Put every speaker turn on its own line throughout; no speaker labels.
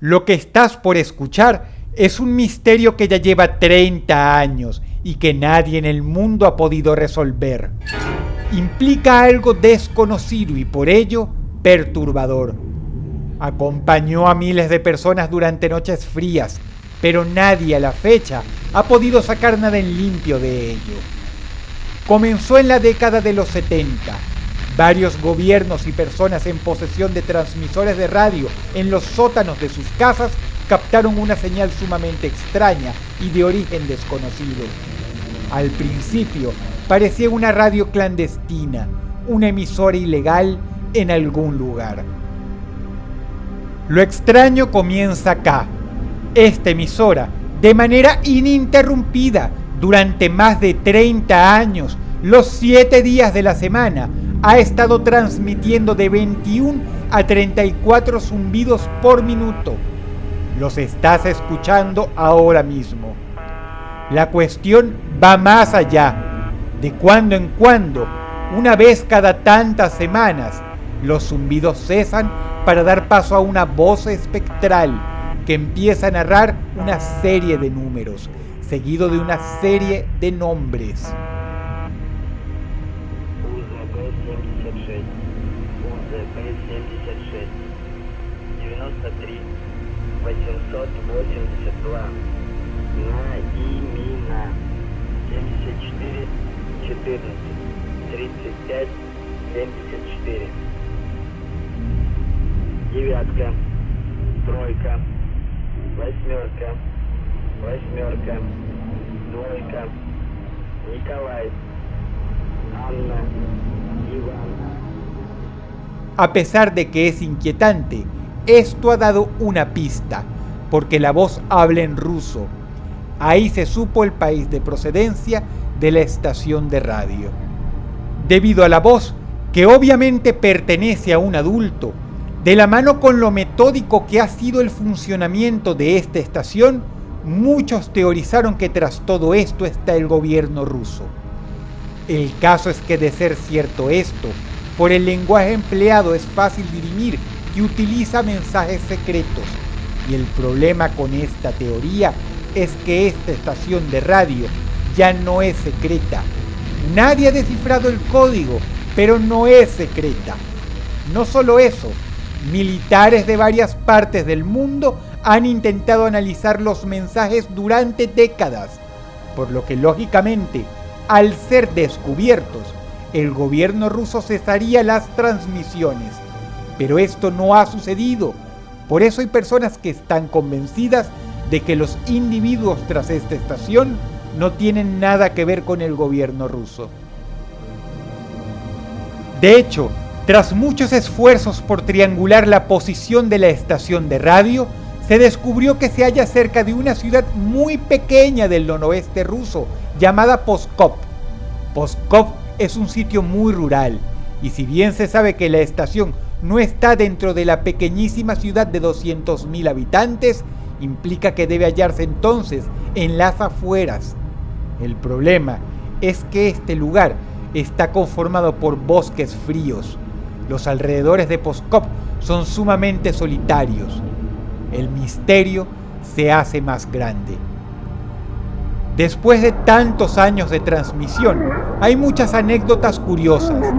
Lo que estás por escuchar es un misterio que ya lleva 30 años y que nadie en el mundo ha podido resolver. Implica algo desconocido y por ello perturbador. Acompañó a miles de personas durante noches frías, pero nadie a la fecha ha podido sacar nada en limpio de ello. Comenzó en la década de los 70. Varios gobiernos y personas en posesión de transmisores de radio en los sótanos de sus casas captaron una señal sumamente extraña y de origen desconocido. Al principio parecía una radio clandestina, una emisora ilegal en algún lugar. Lo extraño comienza acá. Esta emisora, de manera ininterrumpida, durante más de 30 años, los 7 días de la semana, ha estado transmitiendo de 21 a 34 zumbidos por minuto. Los estás escuchando ahora mismo. La cuestión va más allá. De cuando en cuando, una vez cada tantas semanas, los zumbidos cesan para dar paso a una voz espectral que empieza a narrar una serie de números, seguido de una serie de nombres.
Девятка, тройка, восьмерка, двойка, Николай, Анна, Иван.
A pesar de que es inquietante, esto ha dado una pista, porque la voz habla en ruso. Ahí se supo el país de procedencia de la estación de radio. Debido a la voz, que obviamente pertenece a un adulto, de la mano con lo metódico que ha sido el funcionamiento de esta estación, muchos teorizaron que tras todo esto está el gobierno ruso. El caso es que de ser cierto esto, por el lenguaje empleado es fácil dirimir que utiliza mensajes secretos, y el problema con esta teoría es que esta estación de radio ya no es secreta. Nadie ha descifrado el código, pero no es secreta. No solo eso, militares de varias partes del mundo han intentado analizar los mensajes durante décadas, por lo que lógicamente, al ser descubiertos, el gobierno ruso cesaría las transmisiones. Pero esto no ha sucedido. Por eso hay personas que están convencidas de que los individuos tras esta estación no tienen nada que ver con el gobierno ruso. De hecho, tras muchos esfuerzos por triangular la posición de la estación de radio, se descubrió que se halla cerca de una ciudad muy pequeña del noroeste ruso, llamada Pskov. Pskov es un sitio muy rural, y si bien se sabe que la estación no está dentro de la pequeñísima ciudad de 200.000 habitantes, implica que debe hallarse entonces en las afueras. El problema es que este lugar está conformado por bosques fríos. Los alrededores de Pskov son sumamente solitarios. El misterio se hace más grande. Después de tantos años de transmisión, hay muchas anécdotas curiosas.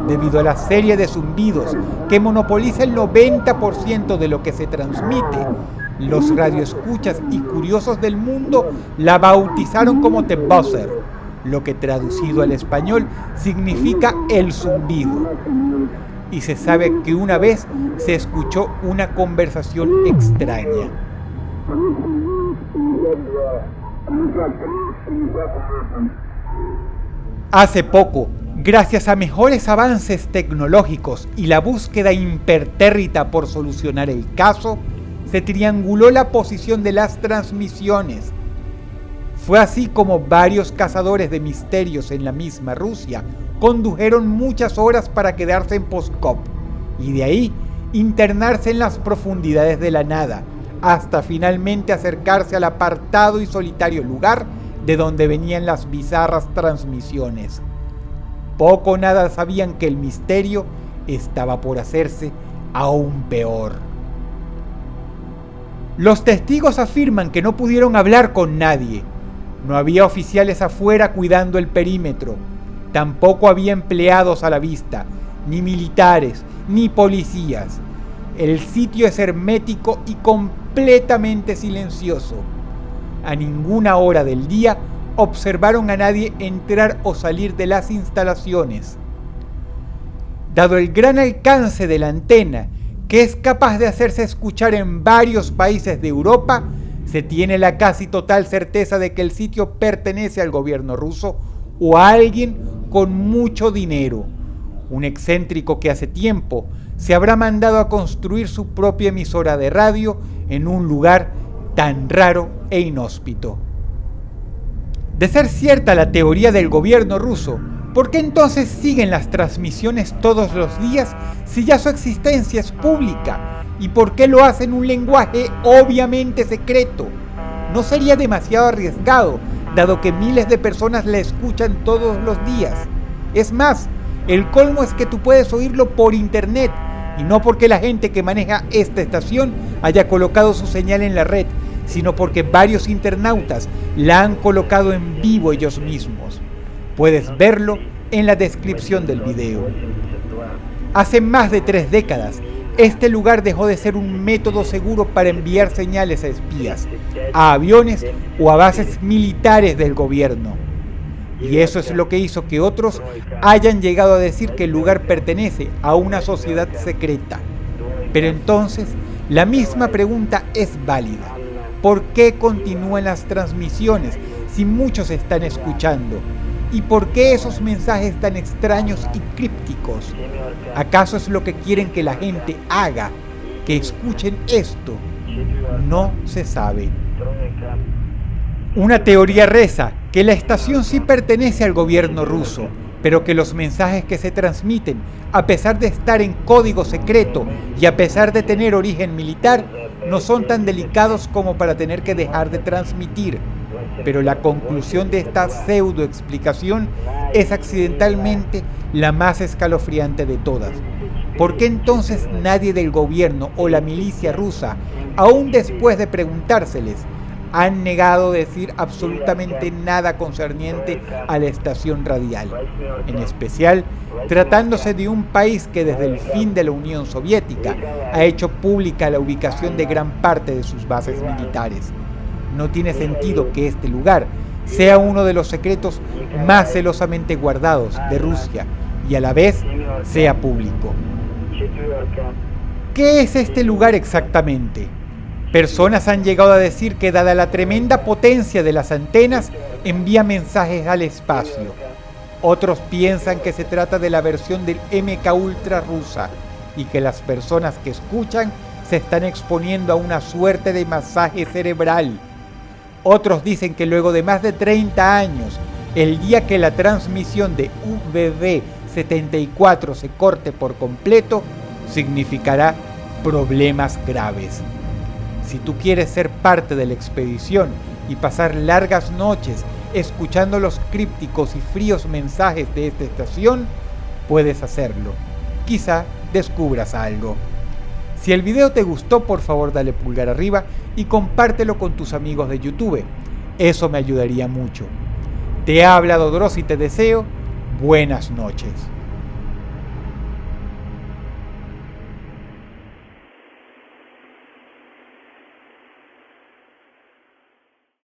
Debido a la serie de zumbidos que monopoliza el 90% de lo que se transmite, los radioescuchas y curiosos del mundo la bautizaron como The Buzzer, lo que traducido al español significa el zumbido. Y se sabe que una vez se escuchó una conversación extraña. Hace poco, gracias a mejores avances tecnológicos y la búsqueda impertérrita por solucionar el caso, se trianguló la posición de las transmisiones. Fue así como varios cazadores de misterios en la misma Rusia condujeron muchas horas para quedarse en Pskov y de ahí internarse en las profundidades de la nada, hasta finalmente acercarse al apartado y solitario lugar de donde venían las bizarras transmisiones. Poco o nada sabían que el misterio estaba por hacerse aún peor. Los testigos afirman que no pudieron hablar con nadie. No había oficiales afuera cuidando el perímetro. Tampoco había empleados a la vista, ni militares, ni policías. El sitio es hermético y completamente silencioso. A ninguna hora del día observaron a nadie entrar o salir de las instalaciones. Dado el gran alcance de la antena, que es capaz de hacerse escuchar en varios países de Europa, se tiene la casi total certeza de que el sitio pertenece al gobierno ruso o a alguien con mucho dinero, un excéntrico que hace tiempo se habrá mandado a construir su propia emisora de radio en un lugar tan raro e inhóspito. De ser cierta la teoría del gobierno ruso, ¿por qué entonces siguen las transmisiones todos los días si ya su existencia es pública? ¿Y por qué lo hacen en un lenguaje obviamente secreto? ¿No sería demasiado arriesgado, dado que miles de personas la escuchan todos los días? Es más, el colmo es que tú puedes oírlo por internet, y no porque la gente que maneja esta estación haya colocado su señal en la red, sino porque varios internautas la han colocado en vivo ellos mismos. Puedes verlo en la descripción del video. Hace más de 3 décadas, este lugar dejó de ser un método seguro para enviar señales a espías, a aviones o a bases militares del gobierno. Y eso es lo que hizo que otros hayan llegado a decir que el lugar pertenece a una sociedad secreta. Pero entonces, la misma pregunta es válida. ¿Por qué continúan las transmisiones si muchos están escuchando? ¿Y por qué esos mensajes tan extraños y crípticos? ¿Acaso es lo que quieren que la gente haga? ¿Que escuchen esto? No se sabe. Una teoría reza que la estación sí pertenece al gobierno ruso, pero que los mensajes que se transmiten, a pesar de estar en código secreto y a pesar de tener origen militar, no son tan delicados como para tener que dejar de transmitir. Pero la conclusión de esta pseudo explicación es accidentalmente la más escalofriante de todas. ¿Por qué entonces nadie del gobierno o la milicia rusa, aún después de preguntárseles, han negado decir absolutamente nada concerniente a la estación radial, en especial tratándose de un país que desde el fin de la Unión Soviética ha hecho pública la ubicación de gran parte de sus bases militares? No tiene sentido que este lugar sea uno de los secretos más celosamente guardados de Rusia y a la vez sea público. ¿Qué es este lugar exactamente? Personas han llegado a decir que dada la tremenda potencia de las antenas, envía mensajes al espacio. Otros piensan que se trata de la versión del MK Ultra rusa y que las personas que escuchan se están exponiendo a una suerte de masaje cerebral. Otros dicen que luego de más de 30 años, el día que la transmisión de UBB-74 se corte por completo, significará problemas graves. Si tú quieres ser parte de la expedición y pasar largas noches escuchando los crípticos y fríos mensajes de esta estación, puedes hacerlo. Quizá descubras algo. Si el video te gustó, por favor dale pulgar arriba y compártelo con tus amigos de YouTube. Eso me ayudaría mucho. Te ha hablado Dross y te deseo buenas noches.